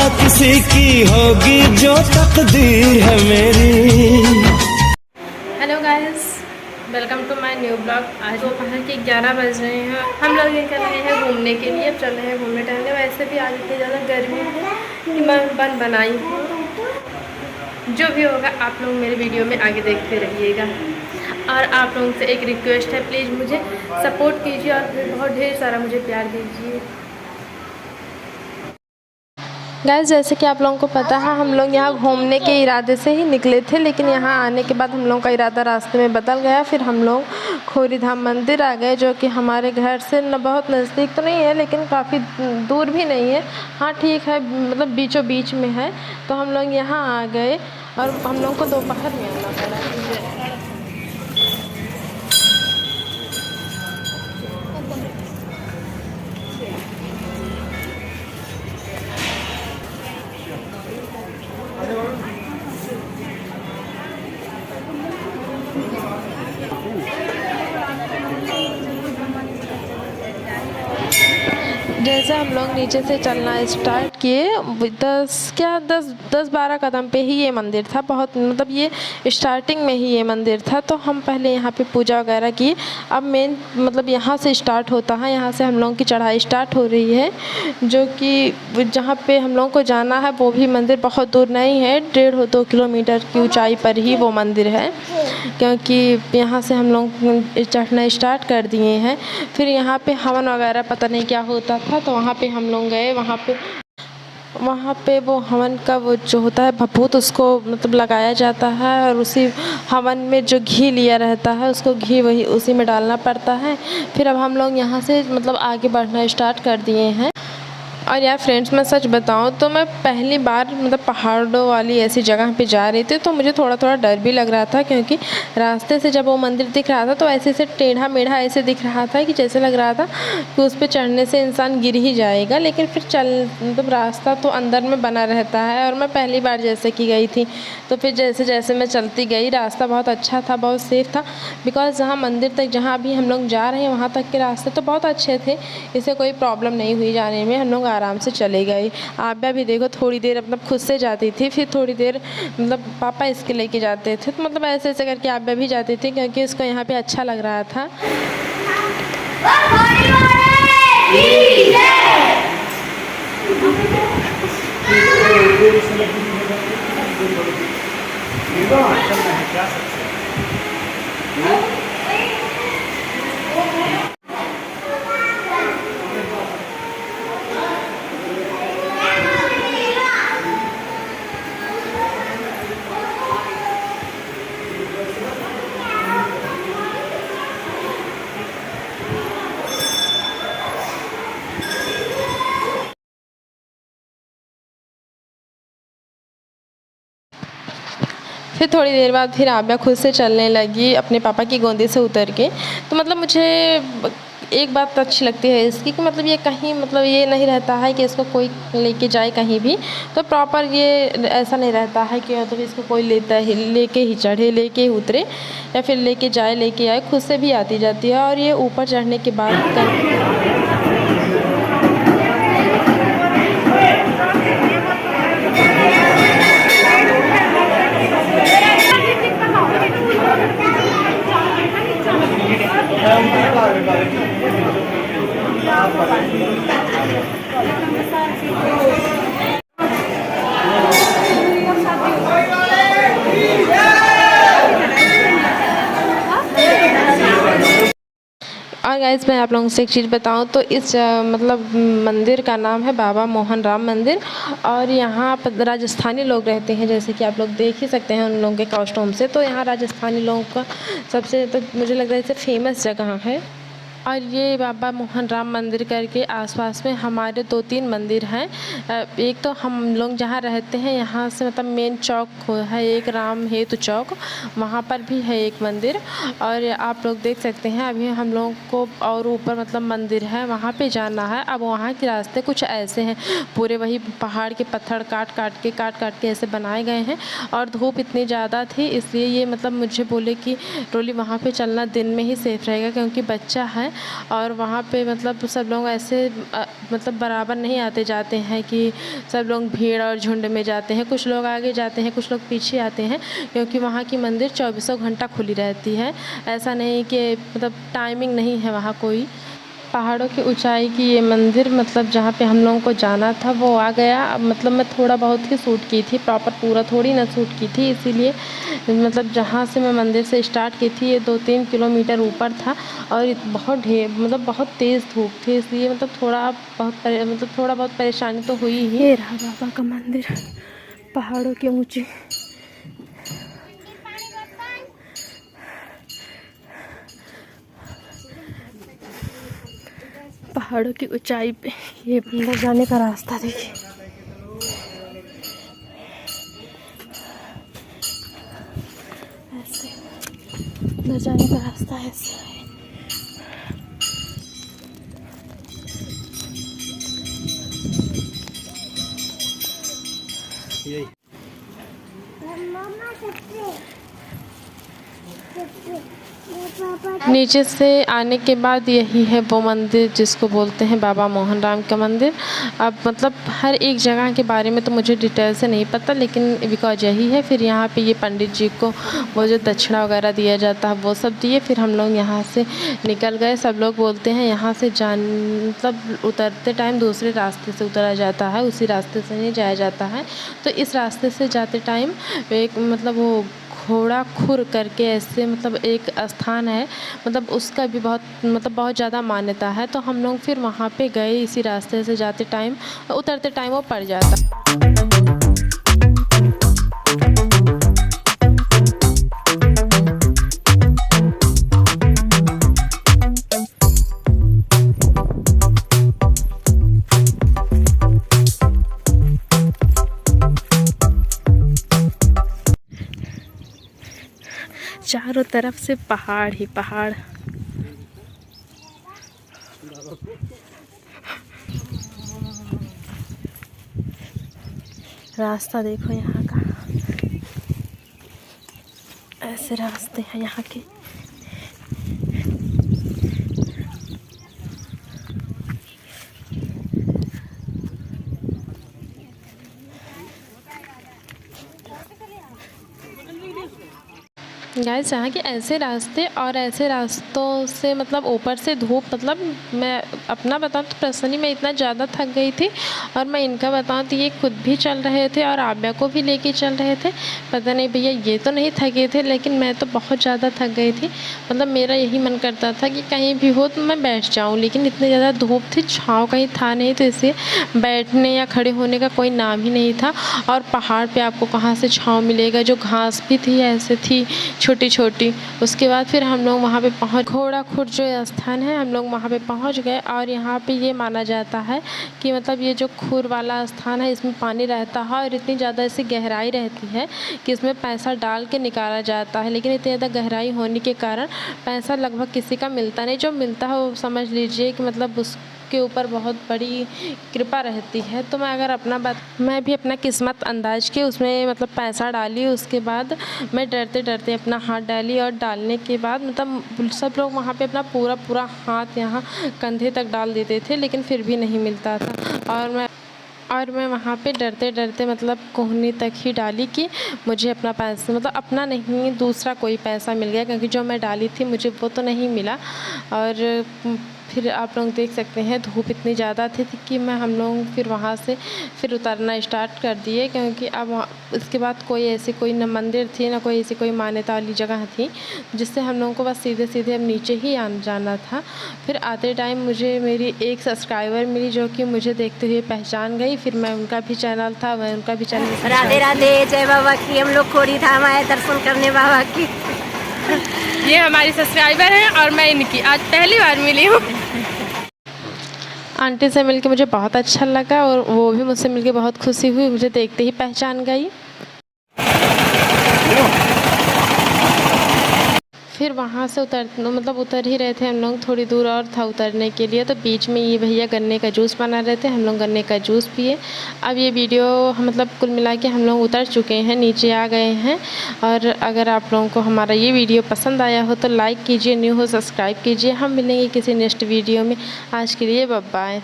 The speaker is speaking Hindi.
किसी की होगी जो तकदीर है मेरी। Hello guys, welcome to my new blog. आज दोपहर के 11 बज रहे हैं। हम लोग निकल रहे हैं घूमने के लिए। अब चल रहे हैं घूमने टहलने। वैसे भी आज इतनी ज़्यादा गर्मी है कि मैं बन बनाई हूँ। जो भी होगा आप लोग मेरे वीडियो में आगे देखते रहिएगा। और आप लोगों से एक रिक्वेस्ट है, प्लीज़ मुझे सपोर्ट कीजिए और फिर बहुत ढेर सारा मुझे प्यार दीजिए। गाइस, जैसे कि आप लोगों को पता है, हम लोग यहाँ घूमने के इरादे से ही निकले थे, लेकिन यहाँ आने के बाद हम लोगों का इरादा रास्ते में बदल गया। फिर हम लोग खोरी धाम मंदिर आ गए, जो कि हमारे घर से न बहुत नज़दीक तो नहीं है, लेकिन काफ़ी दूर भी नहीं है। हाँ ठीक है, मतलब बीचों बीच में है। तो हम लोग यहाँ आ गए और हम लोग को दोपहर में आना पड़ा। जैसे हम लोग नीचे से चलना स्टार्ट किए, 10-12 कदम पे ही ये मंदिर था। बहुत मतलब ये स्टार्टिंग में ही ये मंदिर था। तो हम पहले यहाँ पे पूजा वगैरह की। अब मेन मतलब यहाँ से स्टार्ट होता है। यहाँ से हम लोगों की चढ़ाई स्टार्ट हो रही है, जो कि जहाँ पे हम लोगों को जाना है वो भी मंदिर बहुत दूर नहीं है। 1.5-2 किलोमीटर की ऊंचाई पर ही वो मंदिर है, क्योंकि यहाँ से हम लोग चढ़ना स्टार्ट कर दिए हैं। फिर यहाँ पे हवन वगैरह पता नहीं क्या होता था, तो वहाँ पे हम लोग गए। वहाँ पे वो हवन का वो जो होता है भभूत, उसको मतलब लगाया जाता है, और उसी हवन में जो घी लिया रहता है उसको घी वही उसी में डालना पड़ता है। फिर अब हम लोग यहाँ से मतलब आगे बढ़ना स्टार्ट कर दिए हैं। और यार फ्रेंड्स, मैं सच बताऊं तो मैं पहली बार मतलब पहाड़ों वाली ऐसी जगह पे जा रही थी, तो मुझे थोड़ा थोड़ा डर भी लग रहा था, क्योंकि रास्ते से जब वो मंदिर दिख रहा था तो ऐसे ऐसे टेढ़ा मेढ़ा ऐसे दिख रहा था कि जैसे लग रहा था कि उस पर चढ़ने से इंसान गिर ही जाएगा। लेकिन फिर मतलब रास्ता तो अंदर में बना रहता है, और मैं पहली बार जैसे कि गई थी, तो फिर जैसे जैसे मैं चलती गई, रास्ता बहुत अच्छा था, बहुत सेफ़ था। बिकॉज़ जहाँ मंदिर तक जहाँ अभी हम लोग जा रहे हैं वहाँ तक के रास्ते तो बहुत अच्छे थे, इससे कोई प्रॉब्लम नहीं हुई जाने में। हम लोग आराम से चले गए। आव्या भी देखो थोड़ी देर मतलब खुद से जाती थी, फिर थोड़ी देर मतलब पापा इसके लेके जाते थे। तो मतलब ऐसे ऐसे करके आव्या भी जाती थी, क्योंकि इसको यहाँ पे अच्छा लग रहा था। फिर थोड़ी देर बाद फिर आव्या खुद से चलने लगी अपने पापा की गोदी से उतर के। तो मतलब मुझे एक बात अच्छी लगती है इसकी, कि मतलब ये कहीं मतलब ये नहीं रहता है कि इसको कोई लेके जाए कहीं भी। तो प्रॉपर ये ऐसा नहीं रहता है कि मतलब इसको कोई लेता ही लेके ही चढ़े, लेके ही उतरे, या फिर लेके जाए लेके आए। खुद से भी आती जाती है। और ये ऊपर चढ़ने के बाद और गाइस, मैं आप लोगों से एक चीज़ बताऊं तो इस मतलब मंदिर का नाम है बाबा मोहन राम मंदिर। और यहाँ पर राजस्थानी लोग रहते हैं, जैसे कि आप लोग देख ही सकते हैं उन लोगों के कॉस्ट्यूम से। तो यहाँ राजस्थानी लोगों का सबसे तो मुझे लग रहा है इसे फेमस जगह है। और ये बाबा मोहन राम मंदिर करके आसपास में हमारे 2-3 मंदिर हैं। एक तो हम लोग जहाँ रहते हैं यहाँ से मतलब मेन चौक है एक, राम हेतु चौक, वहाँ पर भी है एक मंदिर। और आप लोग देख सकते हैं अभी हम लोगों को और ऊपर मतलब मंदिर है, वहाँ पे जाना है। अब वहाँ के रास्ते कुछ ऐसे हैं, पूरे वही पहाड़ के पत्थर काट काट के ऐसे बनाए गए हैं। और धूप इतनी ज़्यादा थी, इसलिए ये मतलब मुझे बोले कि रोली वहाँ पे चलना दिन में ही सेफ़ रहेगा, क्योंकि बच्चा है और वहाँ पे मतलब सब लोग ऐसे मतलब बराबर नहीं आते जाते हैं कि सब लोग भीड़ और झुंड में जाते हैं। कुछ लोग आगे जाते हैं, कुछ लोग पीछे आते हैं, क्योंकि वहाँ की मंदिर 24 घंटा खुली रहती है। ऐसा नहीं कि मतलब टाइमिंग नहीं है वहाँ कोई। पहाड़ों की ऊंचाई की ये मंदिर मतलब जहाँ पे हम लोगों को जाना था वो आ गया। मतलब मैं थोड़ा बहुत ही शूट की थी, प्रॉपर पूरा थोड़ी ना शूट की थी, इसीलिए मतलब जहाँ से मैं मंदिर से स्टार्ट की थी ये 2-3 किलोमीटर ऊपर था और बहुत मतलब बहुत तेज़ धूप थी, इसलिए मतलब थोड़ा बहुत परेशानी तो हुई ही। ये रहा बाबा का मंदिर, पहाड़ों के ऊंचे। पहाड़ों की ऊंचाई पे ये अंदर जाने का रास्ता देखिए। ऐसे अंदर जाने का रास्ता है ऐसे। नीचे से आने के बाद यही है वो मंदिर जिसको बोलते हैं बाबा मोहन राम का मंदिर। अब मतलब हर एक जगह के बारे में तो मुझे डिटेल से नहीं पता, लेकिन बिकॉज यही है। फिर यहाँ पे ये पंडित जी को वो जो दक्षिणा वगैरह दिया जाता है वो सब दिए, फिर हम लोग यहाँ से निकल गए। सब लोग बोलते हैं यहाँ से मतलब उतरते टाइम दूसरे रास्ते से उतरा जाता है, उसी रास्ते से नहीं जाया जाता है। तो इस रास्ते से जाते टाइम एक मतलब वो घोड़ा खुर करके ऐसे मतलब एक स्थान है, मतलब उसका भी बहुत ज़्यादा मान्यता है। तो हम लोग फिर वहाँ पे गए इसी रास्ते से जाते टाइम, उतरते टाइम वो पड़ जाता। चारों तरफ से पहाड़ ही पहाड़। रास्ता देखो यहाँ का, ऐसे रास्ते हैं यहाँ के। गाइस यहाँ के ऐसे रास्ते और ऐसे रास्तों से मतलब ऊपर से धूप, मतलब मैं अपना बताऊँ तो पर्सनली मैं इतना ज़्यादा थक गई थी, और मैं इनका बताऊँ तो ये खुद भी चल रहे थे और आव्या को भी लेके चल रहे थे। पता नहीं भैया ये तो नहीं थके थे, लेकिन मैं तो बहुत ज़्यादा थक गई थी। मतलब मेरा यही मन करता था कि कहीं भी हो तो मैं बैठ जाऊँ, लेकिन इतनी ज़्यादा धूप थी, छाँव कहीं था नहीं, तो इससे बैठने या खड़े होने का कोई नाम ही नहीं था। और पहाड़ पर आपको कहाँ से छाँव मिलेगा, जो घास भी थी ऐसे थी छोटी छोटी। उसके बाद फिर हम लोग वहाँ पे पहुँच, घोड़ा खुर जो स्थान है, हम लोग वहाँ पे पहुँच गए। और यहाँ पे ये माना जाता है कि मतलब ये जो खुर वाला स्थान है इसमें पानी रहता है और इतनी ज़्यादा ऐसी गहराई रहती है कि इसमें पैसा डाल के निकाला जाता है, लेकिन इतनी ज़्यादा गहराई होने के कारण पैसा लगभग किसी का मिलता नहीं। जो मिलता है वो समझ लीजिए कि मतलब उसके ऊपर बहुत बड़ी कृपा रहती है। तो मैं भी अपना किस्मत अंदाज के उसमें मतलब पैसा डाली। उसके बाद मैं डरते डरते अपना हाथ डाली, और डालने के बाद मतलब सब लोग वहाँ पे अपना पूरा हाथ यहाँ कंधे तक डाल देते थे, लेकिन फिर भी नहीं मिलता था। और मैं वहाँ पे डरते डरते मतलब कोहनी तक ही डाली कि मुझे अपना पैसा, मतलब अपना नहीं दूसरा कोई पैसा मिल गया, क्योंकि जो मैं डाली थी मुझे वो तो नहीं मिला। और फिर आप लोग देख सकते हैं धूप इतनी ज़्यादा थी कि हम लोग फिर वहाँ से फिर उतरना स्टार्ट कर दिए, क्योंकि अब इसके बाद कोई ऐसी कोई न मंदिर थी ना कोई ऐसी कोई मान्यता वाली जगह थी जिससे हम लोगों को बस सीधे सीधे अब नीचे ही जाना था। फिर आते टाइम मुझे मेरी एक सब्सक्राइबर मिली जो कि मुझे देखते हुए पहचान गई। फिर मैं उनका भी चैनल था, मैं उनका भी चैनल। राधे राधे, जय बाबा की। हम लोग खोड़ी धाम आए दर्शन करने बाबा की। ये हमारी सब्सक्राइबर हैं और मैं इनकी आज पहली बार मिली हूँ। आंटी से मिलके मुझे बहुत अच्छा लगा और वो भी मुझसे मिलके बहुत खुशी हुई, मुझे देखते ही पहचान गई। फिर वहाँ से उतर ही रहे थे हम लोग, थोड़ी दूर और था उतरने के लिए, तो बीच में ये भैया गन्ने का जूस बना रहे थे, हम लोग गन्ने का जूस पिए। अब ये वीडियो कुल मिला के हम लोग उतर चुके हैं, नीचे आ गए हैं। और अगर आप लोगों को हमारा ये वीडियो पसंद आया हो तो लाइक कीजिए, न्यू हो सब्सक्राइब कीजिए। हम मिलेंगे किसी नेक्स्ट वीडियो में। आज के लिए बाय बाय।